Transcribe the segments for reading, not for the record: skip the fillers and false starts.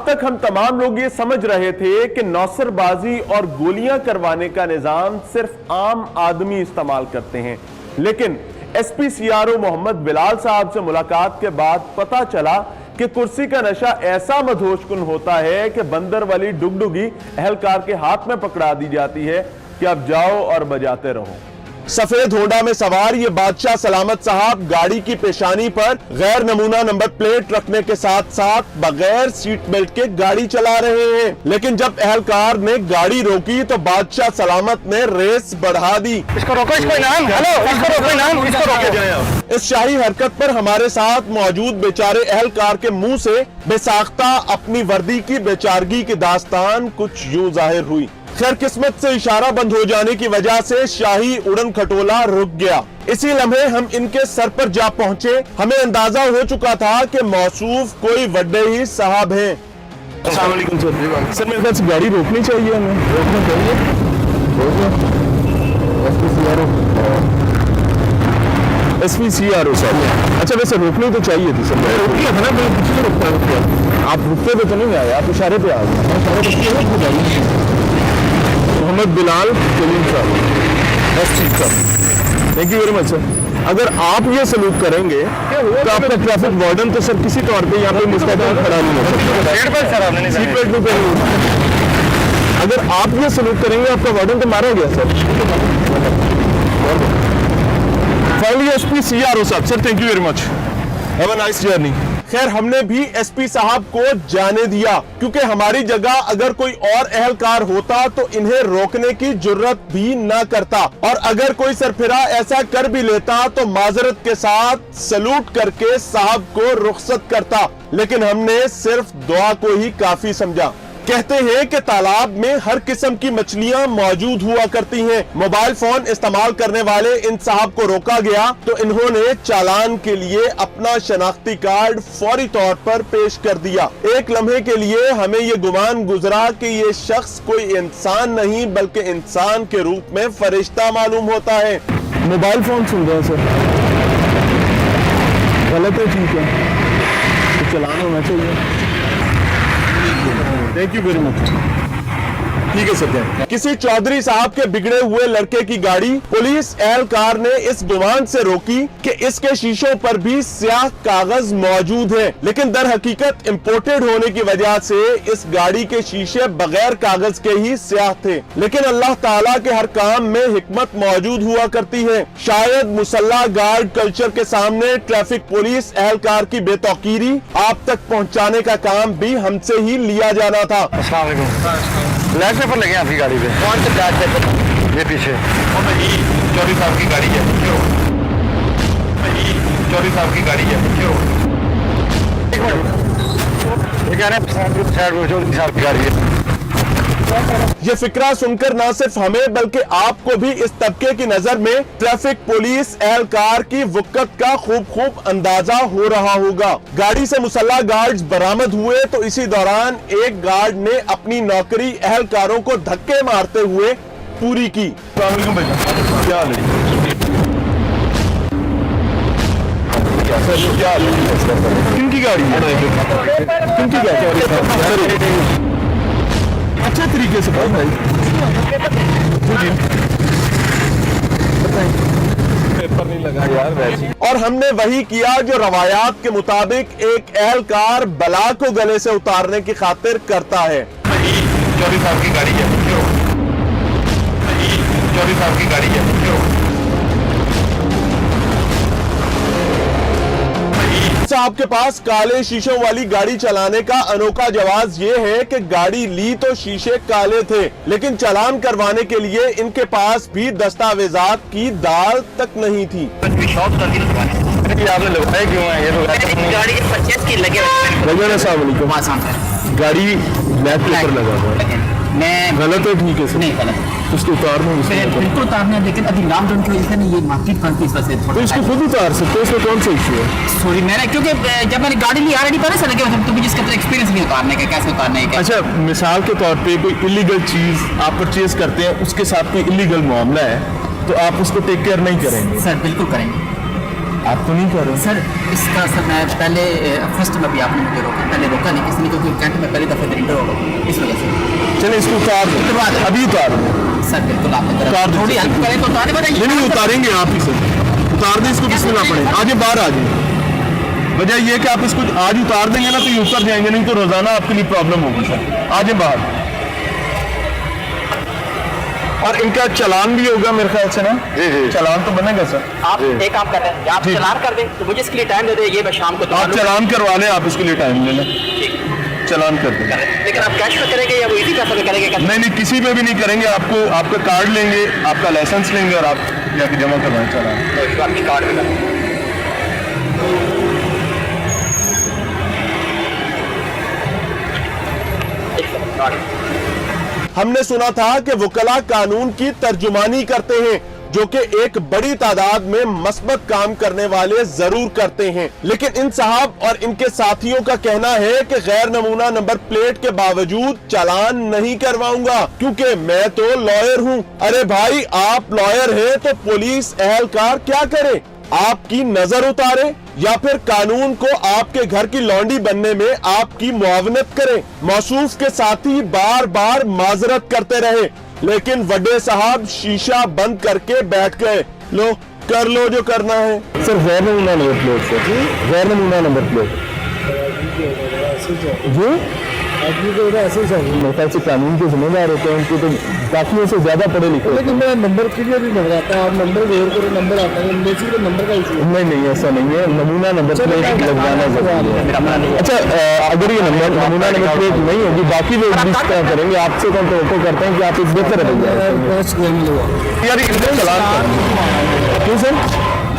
अब तक हम तमाम लोग ये समझ रहे थे कि नौसरबाजी और गोलियां करवाने का निजाम सिर्फ आम आदमी इस्तेमाल करते हैं, लेकिन एसपी सीआरओ मोहम्मद बिलाल साहब से मुलाकात के बाद पता चला कि कुर्सी का नशा ऐसा मधोशकुन होता है कि बंदर वाली डुगडुगी अहलकार के हाथ में पकड़ा दी जाती है कि अब जाओ और बजाते रहो। सफेद होंडा में सवार ये बादशाह सलामत साहब गाड़ी की पेशानी पर गैर नमूना नंबर प्लेट रखने के साथ साथ बगैर सीट बेल्ट के गाड़ी चला रहे हैं, लेकिन जब अहलकार ने गाड़ी रोकी तो बादशाह सलामत ने रेस बढ़ा दी। इसको रोको, इसको इनाम, हेलो, इसको रोको, इनाम, इसको रोको। इस शाही हरकत पर हमारे साथ मौजूद बेचारे अहलकार के मुंह से बेसाख्ता अपनी वर्दी की बेचारगी की दास्तान कुछ यूं जाहिर हुई। खैर किस्मत से इशारा बंद हो जाने की वजह से शाही उड़न खटोला रुक गया। इसी लम्हे हम इनके सर पर जा पहुंचे। हमें अंदाजा हो चुका था कि मौसूफ कोई बड़े ही साहब हैं। अस्सलाम वालेकुम सर। सर मेरे ख्याल से गाड़ी रोकनी चाहिए, हमें रोकना चाहिए। एसपी सीआरओ साहब, अच्छा वैसे रोकनी तो चाहिए थी सर। रोकी है ना, पीछे से रोकता। आप रुकते तो नहीं आए, आप इशारे पे आ गए। मोहम्मद बिलाल साहब, thank you very much sir. अगर आप ये सलूक करेंगे तो आपका ट्रैफिक वार्डन तो सर किसी तौर पे यहाँ पे मुस्तैद खड़ा नहीं है। सीट बेल्ट भी अगर आप ये सलूक करेंगे आपका वार्डन तो मारा गया सर। फाइनली एसपी सीआरओ साहब, sir thank you very much, have a nice journey. खैर हमने भी एसपी साहब को जाने दिया, क्योंकि हमारी जगह अगर कोई और अहलकार होता तो इन्हें रोकने की जुर्रत भी न करता, और अगर कोई सरफिरा ऐसा कर भी लेता तो माजरत के साथ सलूट करके साहब को रुखसत करता, लेकिन हमने सिर्फ दुआ को ही काफी समझा। कहते हैं कि तालाब में हर किस्म की मछलियां मौजूद हुआ करती हैं। मोबाइल फोन इस्तेमाल करने वाले इन साहब को रोका गया तो इन्होंने चालान के लिए अपना शनाख्ती कार्ड फौरी तौर पर पेश कर दिया। एक लम्हे के लिए हमें ये गुमान गुजरा कि ये शख्स कोई इंसान नहीं बल्कि इंसान के रूप में फरिश्ता मालूम होता है। मोबाइल फोन सुन रहे हैं सर, गलत है, ठीक है, तो चालान होना चाहिए। थैंक यू वेरी मच, ठीक है सर। किसी चौधरी साहब के बिगड़े हुए लड़के की गाड़ी पुलिस एहलकार ने इस गुमान से रोकी कि इसके शीशों पर भी स्याह कागज मौजूद है, लेकिन दर हकीकत इंपोर्टेड होने की वजह से इस गाड़ी के शीशे बगैर कागज के ही स्याह थे। लेकिन अल्लाह ताला के हर काम में हिकमत मौजूद हुआ करती है। शायद मुसल्ला गार्ड कल्चर के सामने ट्रैफिक पुलिस एहलकार की बेतौकीरी आप तक पहुँचाने का काम भी हमसे ही लिया जाना था। ब्लैक पेपर लगे आपकी गाड़ी पे? कौन से ब्लैक पेपर? ये पीछे चौधरी साहब की गाड़ी है, चौधरी साहब की गाड़ी है। एक मिनट, ये कह रहे हैं चौधरी साहब की गाड़ी है। ये फिक्रा सुनकर न सिर्फ हमें बल्कि आपको भी इस तबके की नजर में ट्रैफिक पुलिस एहलकार की वक़्त का खूब अंदाजा हो रहा होगा। गाड़ी से मुसल्ला गार्ड्स बरामद हुए तो इसी दौरान एक गार्ड ने अपनी नौकरी एहलकारों को धक्के मारते हुए पूरी की। क्या किनकी गाड़ी है? किनकी गाड़ी? अच्छा तरीके से पेपर नहीं लगा यार वैसे। और हमने वही किया जो रवायात के मुताबिक एक एहलकार बला को गले से उतारने की खातिर करता है। चौधरी साहब की गाड़ी है, चौधरी साहब की गाड़ी है। आपके पास काले शीशों वाली गाड़ी चलाने का अनोखा जवाब ये है कि गाड़ी ली तो शीशे काले थे, लेकिन चालान करवाने के लिए इनके पास भी दस्तावेजात की दाल तक नहीं थी। आपने लगवाया क्यों है? ये तो गाड़ी के 25 की लगे गाड़ी ब्लैक पेपर लगा हुआ है, मैं गलत है? ठीक है सर, नहीं गलत, उसको उतारना बिल्कुल उतारना, लेकिन अभी नाम जोन की वजह से ये मार्केट फंड की इस वजह से तो इसको खुद उतार सकते हो, इसमें कौन सा इशू है? सॉरी मैंने, क्योंकि जब मैंने गाड़ी ली ऑलरेडी पता चला कि तो मुझे इसका एक्सपीरियंस नहीं उतारने का, कैसे उतारने का। अच्छा मिसाल के तौर पे कोई इलीगल चीज आप परचेज करते हैं, उसके साथ कोई इलीगल मामला है तो आप उसको टेक केयर नहीं करेंगे? सर बिल्कुल करेंगे। आप तो नहीं कर रहे सर इसका सर मैं पहले फर्स्ट में भी आपने मुझे रोका, पहले रोका नहीं किसी ने, क्योंकि कैंट में पहली दफ़े इंटर हो गया इस वजह से। चले इसको उतार दो, अभी उतार दो। सर बिल्कुल आप उतार दो। थोड़ी हेल्प करें तो उतारे बताइए। नहीं उतारेंगे आप ही सर, उतार दें इसको, बिस्मिल्लाह पड़े, आगे बाहर आ जाए। वजह ये है कि आप इसको आज उतार देंगे ना तो ये उतर जाएंगे, नहीं तो रोजाना आपके लिए प्रॉब्लम होगी सर। आ जाए बाहर, और इनका चालान भी होगा मेरे ख्याल से ना। जी जी चालान तो बनेगा सर। आप एक काम कर रहे हैं, आप जी। चलान कर दें तो मुझे इसके लिए टाइम दे दें, ये मैं शाम को आप चालान करवा लें, आप इसके लिए टाइम ले लें, चालान कर दें। लेकिन आप कैश में करेंगे या वो इजी पैसा में करेंगे? नहीं नहीं, किसी में भी नहीं करेंगे, आपको आपका कार्ड लेंगे, आपका लाइसेंस लेंगे और आप जाके जमा करवाएं चालान। तो आपकी कार्ड में करें। हमने सुना था कि वकला कानून की तर्जुमानी करते हैं, जो कि एक बड़ी तादाद में मस्बत काम करने वाले जरूर करते हैं, लेकिन इन साहब और इनके साथियों का कहना है कि गैर नमूना नंबर प्लेट के बावजूद चालान नहीं करवाऊंगा क्योंकि मैं तो लॉयर हूं। अरे भाई, आप लॉयर हैं तो पुलिस एहलकार क्या करे? आपकी नजर उतारे या फिर कानून को आपके घर की लौंडी बनने में आपकी मुआवनत करे? मौसूफ के साथी बार बार माजरत करते रहे, लेकिन वड्डे साहब शीशा बंद करके बैठ गए। लो कर लो जो करना है। सर गैर नमूना नंबर प्लेट सर, गैर नमूना नंबर प्लेट जी आदमी को ऐसे मेरे ख्याल से कानून के जिम्मेदार होते हैं, उनको तो बाकियों से ज्यादा पढ़े लिखे। लेकिन मेरा नंबर क्लियर नहीं लग रहा था, आप नंबर वेयर करो, नंबर आता है, बेसिकली नंबर का इशू। नहीं ऐसा नहीं है, नमूना नंबर प्लेट लगवाना जरूरी है। अच्छा अगर ये नमूना नंबर प्लेट नहीं होगी, बाकी लोग भी इस तरह करेंगे, आपसे कौन तो करते हैं कि आप इस बेहतर क्यों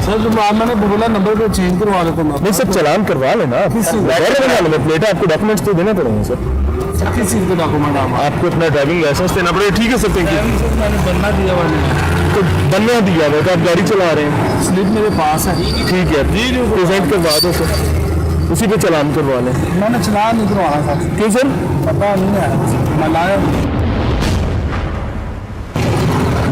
सर जो मैंने बोला नंबर प्लेट चेंज करवा लेता हूँ। नहीं सर चालान करवा लेना, नंबर प्लेट है, आपको डॉक्यूमेंट्स तो देने पड़ेंगे सर। किस चीज़ के डॉक्यूमेंट? आपको अपना ड्राइविंग लाइसेंस देना पड़ेगा। ठीक है सर, थैंक यू। मैंने बनना दिया हुआ तो बनना दिया हुआ तो आप गाड़ी चला रहे हैं, स्लिप मेरे पास है। ठीक है जी, प्रेजेंट करवा दो सर, उसी पे चालान करवा लें। मैंने चालान नहीं करवाना था। क्यों सर? पता नहीं है, मैं लाया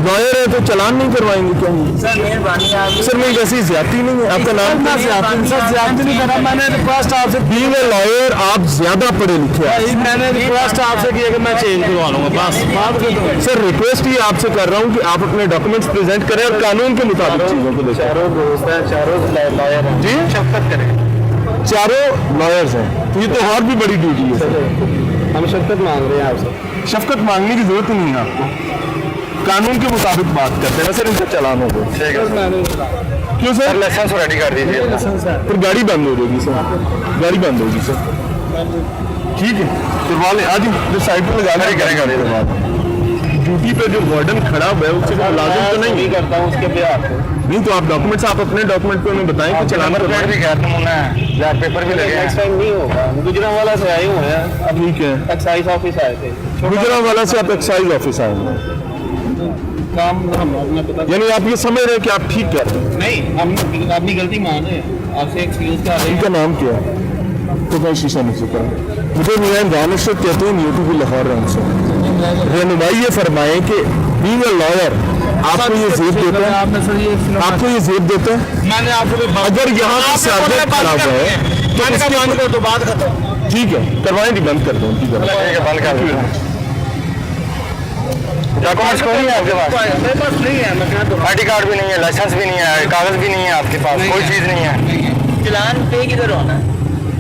लॉयर है तो चालान नहीं करवाएंगे क्या? सर मेहरबानी सर मेरी वैसी ज्यादती नहीं है, आपका नाम ज्यादती नहीं करा। मैंने रिक्वेस्ट आपसे बीइंग ए लॉयर आप ज्यादा पढ़े लिखे हैं, मैंने रिक्वेस्ट आपसे की है कि मैं चेंज करवा लूंगा बस। सर रिक्वेस्ट ही आपसे कर रहा हूँ कि आप अपने डॉक्यूमेंट्स प्रेजेंट करें और कानून के मुताबिक चीजों को देखें। चारों दोस्त हैं, चारों लॉयर हैं जी, शफकत करें। चारों लॉयर्स हैं तो ये तो और भी बड़ी ड्यूटी है सर। हम शफकत मांग रहे हैं आपसे। शफकत मांगने की जरूरत नहीं है आपको, कानून के मुताबिक बात करते हैं सर। इनका चालान होगा। ठीक है। क्यों सर? लाइसेंस रेडी कर दीजिए, फिर गाड़ी बंद हो जाएगी सर, गाड़ी बंद होगी सर। ठीक है करवा ले, आज साइड पर लगा करेगा। ड्यूटी पे जो वार्डन खड़ा हुआ है उससे मुलाजिम तो नहीं करता हूँ उसके पे आप नहीं, तो आप डॉक्यूमेंट्स आप अपने डॉक्यूमेंट पे उन्हें बताएं कि चालान भी गैर नमूना है, ब्लैक पेपर भी लगे हैं। नेक्स्ट टाइम नहीं होगा। गुजरांवाला से आए हुए हैं। ठीक है, एक्साइज ऑफिस आए थे। गुजरांवाला से आप एक्साइज ऑफिस आए हैं, काम अपना पता, यानी आप ये समझ रहे हैं कि आप ठीक कर रहे हैं? नहीं, हम अपनी गलती मान रहे हैं, आपसे एक्सक्यूज कर रहे हैं। इनका नाम क्या है? तो मैं शीशा नहीं चुका, मुझे मियां दानिशत कहते हैं, यूट्यूब लाहौर रंग से रहनुमाई ये फरमाएं कि बीइंग अ लॉयर आपको ये जेब देते हैं, आपको ये जेब देते हैं। मैंने आपको अगर यहाँ पर सब्जेक्ट खराब है तो बात खत्म। ठीक है करवाएं, बंद कर दो उनकी बंद कर। डॉक्यूमेंट्स कोई नहीं है आपके पास? मेरे पास नहीं है, मैं क्या करूं? आईडी कार्ड भी नहीं है, लाइसेंस भी नहीं है, कागज भी नहीं है आपके पास, कोई चीज नहीं है। चालान पे किधर होना है?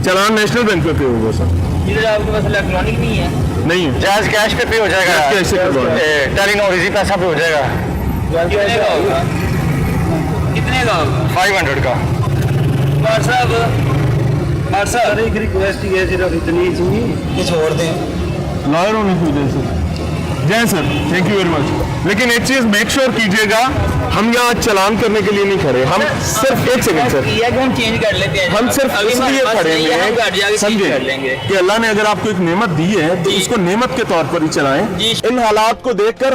चालान नेशनल बैंक पे होगा सर। इधर आपके पास इलेक्ट्रॉनिक नहीं है? नहीं है, जैज कैश पे हो जाएगा, कैश से टेलीनॉर इजी पैसा पे हो जाएगा। कितने का होगा? कितने का होगा? 500 का। सर एक रिक्वेस्ट है सिर्फ इतनी सी कि छोड़ दें लॉयर होने की वजह से। जय sir, thank you very much. लेकिन एक चीज मेक श्योर कीजिएगा, हम यहाँ चालान करने के लिए नहीं खड़े, हम सिर्फ एक सेकंड सर, हम चेंज कर लेते हैं। हम सिर्फ इसलिए खड़े हैं समझे कि अल्लाह ने अगर आपको एक नेमत दी है तो उसको नेमत के तौर पर ही चलाएं। इन हालात को देखकर